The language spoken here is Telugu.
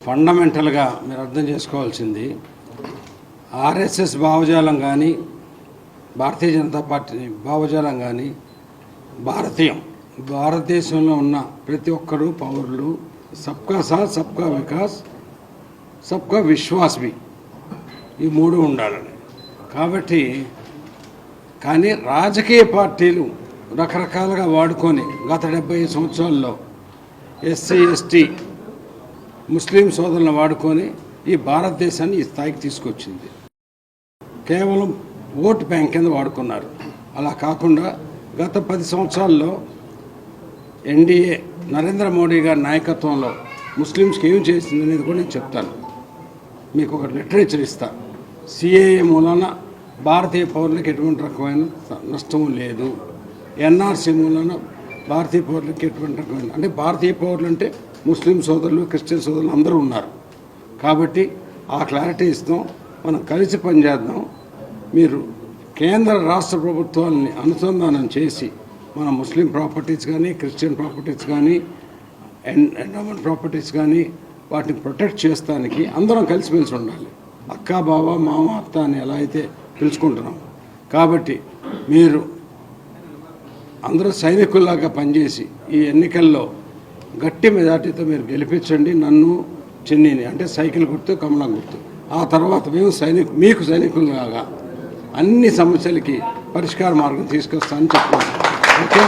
ఫండమెంటల్గా మీరు అర్థం చేసుకోవాల్సింది ఆర్ఎస్ఎస్ భావజాలం కానీ భారతీయ జనతా పార్టీ భావజాలం కానీ భారతదేశంలో ఉన్న ప్రతి ఒక్కరూ పౌరులు సబ్కా సాత్ సబ్కా వికాస్ సబ్కా విశ్వాస్ బి ఈ మూడు ఉండాలని. కాబట్టి కానీ రాజకీయ పార్టీలు రకరకాలుగా వాడుకొని గత 70 సంవత్సరాల్లో ఎస్సీ ఎస్టీ ముస్లిం సోదరులను వాడుకొని ఈ భారతదేశాన్ని ఈ స్థాయికి తీసుకొచ్చింది. కేవలం ఓటు బ్యాంక్ కింద వాడుకున్నారు. అలా కాకుండా గత 10 సంవత్సరాల్లో ఎన్డీఏ నరేంద్ర మోడీ గారి నాయకత్వంలో ముస్లిమ్స్కి ఏం చేసింది అనేది కూడా నేను చెప్తాను. మీకు ఒక లిటరేచర్ ఇస్తా. సిఏఏ మూలన భారతీయ పౌరులకు ఎటువంటి రకమైన నష్టం లేదు. ఎన్ఆర్సీ మూలన భారతీయ పౌరులకు ఎటువంటి రకమైన అంటే భారతీయ పౌరులు అంటే ముస్లిం సోదరులు క్రిస్టియన్ సోదరులు అందరూ ఉన్నారు. కాబట్టి ఆ క్లారిటీ ఇస్తాం. మనం కలిసి పనిచేద్దాం. మీరు కేంద్ర రాష్ట్ర ప్రభుత్వాలని అనుసంధానం చేసి మన ముస్లిం ప్రాపర్టీస్ కానీ క్రిస్టియన్ ప్రాపర్టీస్ కానీ ఎండోమెంట్ ప్రాపర్టీస్ కానీ వాటిని ప్రొటెక్ట్ చేస్తానికి అందరం కలిసిమెలిసి ఉండాలి. అక్క బావ మామ అత్త అని ఎలా అయితే పిలుచుకుంటున్నాం. కాబట్టి మీరు అందరూ సైనికుల్లాగా పనిచేసి ఈ ఎన్నికల్లో గట్టి మెజార్టీతో మీరు గెలిపించండి నన్ను చెన్నీని, అంటే సైకిల్ గుర్తు కమలం గుర్తు. ఆ తర్వాత మేము మీకు సైనికుల్లాగా అన్ని సమస్యలకి పరిష్కార మార్గం తీసుకొస్తామని చెప్తున్నాం. ఓకే.